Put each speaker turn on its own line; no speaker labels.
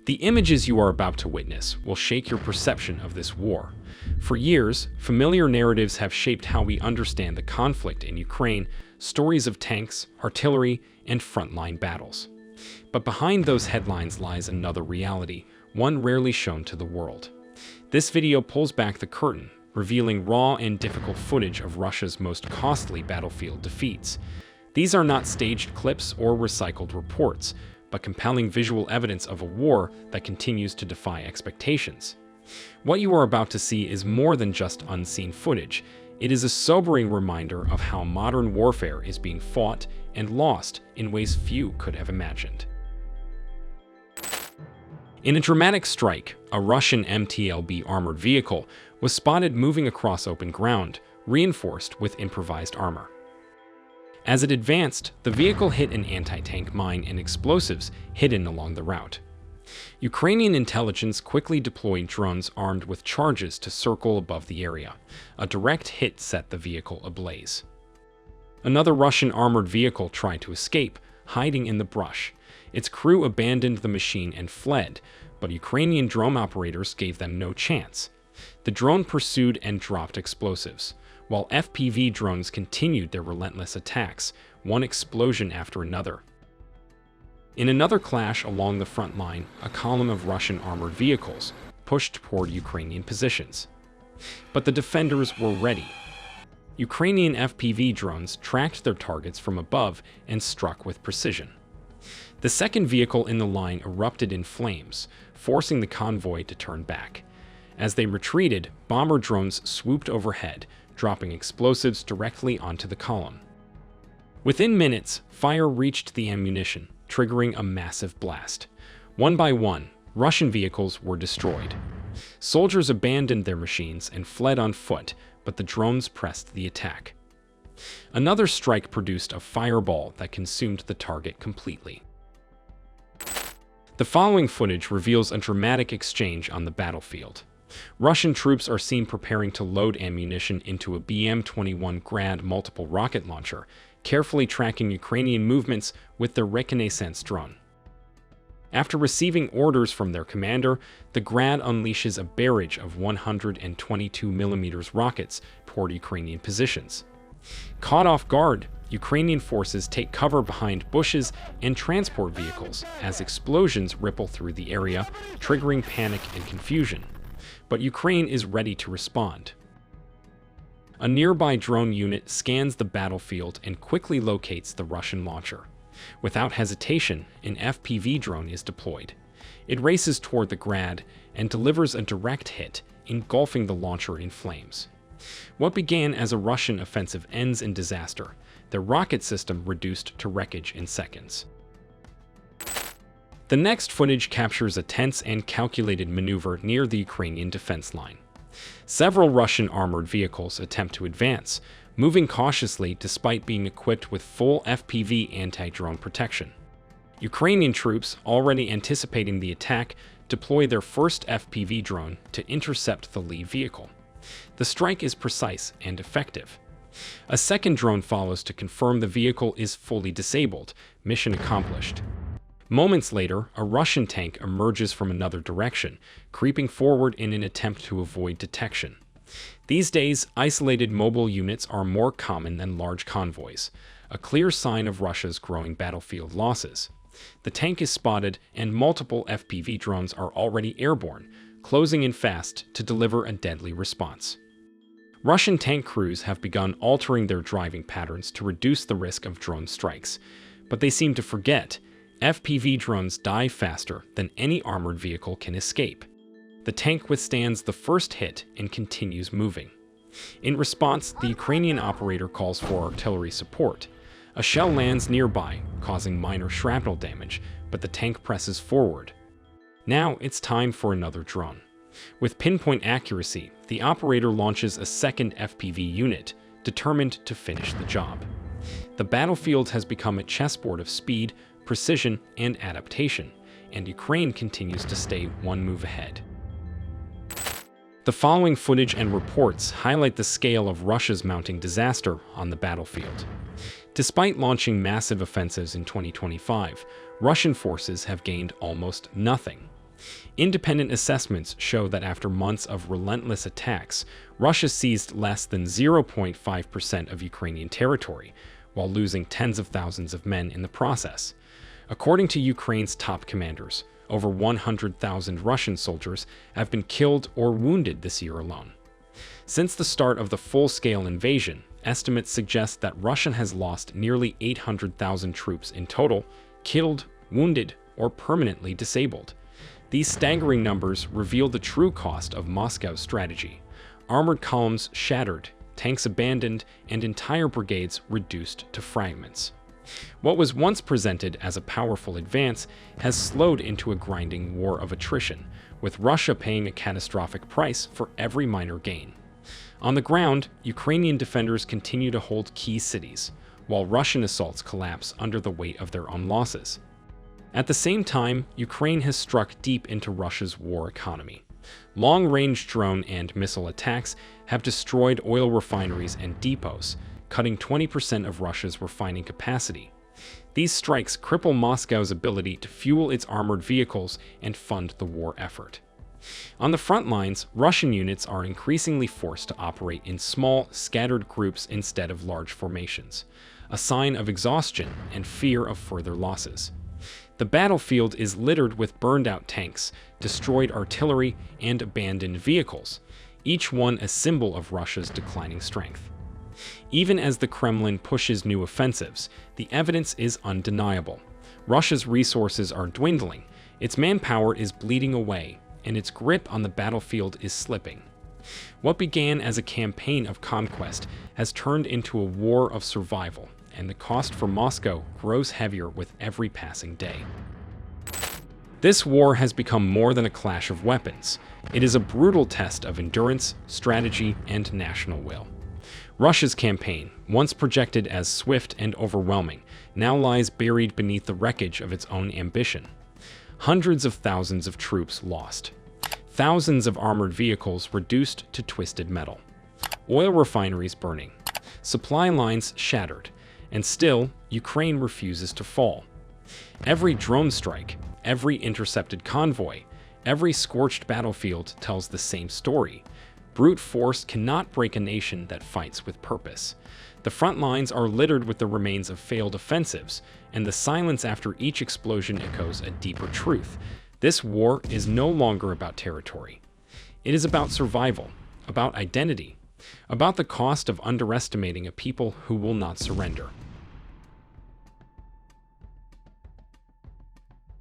The images you are about to witness will shake your perception of this war. For years, familiar narratives have shaped how we understand the conflict in Ukraine, stories of tanks, artillery, and frontline battles. But behind those headlines lies another reality, one rarely shown to the world. This video pulls back the curtain, revealing raw and difficult footage of Russia's most costly battlefield defeats. These are not staged clips or recycled reports, but compelling visual evidence of a war that continues to defy expectations. What you are about to see is more than just unseen footage. It is a sobering reminder of how modern warfare is being fought and lost in ways few could have imagined. In a dramatic strike, a Russian MTLB armored vehicle was spotted moving across open ground, reinforced with improvised armor. As it advanced, the vehicle hit an anti-tank mine and explosives hidden along the route. Ukrainian intelligence quickly deployed drones armed with charges to circle above the area. A direct hit set the vehicle ablaze. Another Russian armored vehicle tried to escape, hiding in the brush. Its crew abandoned the machine and fled, but Ukrainian drone operators gave them no chance. The drone pursued and dropped explosives, while FPV drones continued their relentless attacks, one explosion after another. In another clash along the front line, a column of Russian armored vehicles pushed toward Ukrainian positions. But the defenders were ready. Ukrainian FPV drones tracked their targets from above and struck with precision. The second vehicle in the line erupted in flames, forcing the convoy to turn back. As they retreated, bomber drones swooped overhead, dropping explosives directly onto the column. Within minutes, fire reached the ammunition, triggering a massive blast. One by one, Russian vehicles were destroyed. Soldiers abandoned their machines and fled on foot, but the drones pressed the attack. Another strike produced a fireball that consumed the target completely. The following footage reveals a dramatic exchange on the battlefield. Russian troops are seen preparing to load ammunition into a BM-21 Grad multiple rocket launcher, carefully tracking Ukrainian movements with their reconnaissance drone. After receiving orders from their commander, the Grad unleashes a barrage of 122mm rockets toward Ukrainian positions. Caught off guard, Ukrainian forces take cover behind bushes and transport vehicles as explosions ripple through the area, triggering panic and confusion. But Ukraine is ready to respond. A nearby drone unit scans the battlefield and quickly locates the Russian launcher. Without hesitation, an FPV drone is deployed. It races toward the Grad and delivers a direct hit, engulfing the launcher in flames. What began as a Russian offensive ends in disaster, their rocket system reduced to wreckage in seconds. The next footage captures a tense and calculated maneuver near the Ukrainian defense line. Several Russian armored vehicles attempt to advance, moving cautiously despite being equipped with full FPV anti-drone protection. Ukrainian troops, already anticipating the attack, deploy their first FPV drone to intercept the lead vehicle. The strike is precise and effective. A second drone follows to confirm the vehicle is fully disabled, mission accomplished. Moments later, a Russian tank emerges from another direction, creeping forward in an attempt to avoid detection. These days, isolated mobile units are more common than large convoys, a clear sign of Russia's growing battlefield losses. The tank is spotted, and multiple FPV drones are already airborne, closing in fast to deliver a deadly response. Russian tank crews have begun altering their driving patterns to reduce the risk of drone strikes, but they seem to forget FPV drones die faster than any armored vehicle can escape. The tank withstands the first hit and continues moving. In response, the Ukrainian operator calls for artillery support. A shell lands nearby, causing minor shrapnel damage, but the tank presses forward. Now it's time for another drone. With pinpoint accuracy, the operator launches a second FPV unit, determined to finish the job. The battlefield has become a chessboard of speed, precision, and adaptation, and Ukraine continues to stay one move ahead. The following footage and reports highlight the scale of Russia's mounting disaster on the battlefield. Despite launching massive offensives in 2025, Russian forces have gained almost nothing. Independent assessments show that after months of relentless attacks, Russia seized less than 0.5% of Ukrainian territory, while losing tens of thousands of men in the process. According to Ukraine's top commanders, over 100,000 Russian soldiers have been killed or wounded this year alone. Since the start of the full-scale invasion, estimates suggest that Russia has lost nearly 800,000 troops in total, killed, wounded, or permanently disabled. These staggering numbers reveal the true cost of Moscow's strategy: armored columns shattered, tanks abandoned, and entire brigades reduced to fragments. What was once presented as a powerful advance has slowed into a grinding war of attrition, with Russia paying a catastrophic price for every minor gain. On the ground, Ukrainian defenders continue to hold key cities, while Russian assaults collapse under the weight of their own losses. At the same time, Ukraine has struck deep into Russia's war economy. Long-range drone and missile attacks have destroyed oil refineries and depots, cutting 20% of Russia's refining capacity. These strikes cripple Moscow's ability to fuel its armored vehicles and fund the war effort. On the front lines, Russian units are increasingly forced to operate in small, scattered groups instead of large formations, a sign of exhaustion and fear of further losses. The battlefield is littered with burned-out tanks, destroyed artillery, and abandoned vehicles, each one a symbol of Russia's declining strength. Even as the Kremlin pushes new offensives, the evidence is undeniable. Russia's resources are dwindling, its manpower is bleeding away, and its grip on the battlefield is slipping. What began as a campaign of conquest has turned into a war of survival, and the cost for Moscow grows heavier with every passing day. This war has become more than a clash of weapons. It is a brutal test of endurance, strategy, and national will. Russia's campaign, once projected as swift and overwhelming, now lies buried beneath the wreckage of its own ambition. Hundreds of thousands of troops lost. Thousands of armored vehicles reduced to twisted metal. Oil refineries burning. Supply lines shattered. And still, Ukraine refuses to fall. Every drone strike, every intercepted convoy, every scorched battlefield tells the same story. Brute force cannot break a nation that fights with purpose. The front lines are littered with the remains of failed offensives, and the silence after each explosion echoes a deeper truth. This war is no longer about territory. It is about survival, about identity, about the cost of underestimating a people who will not surrender.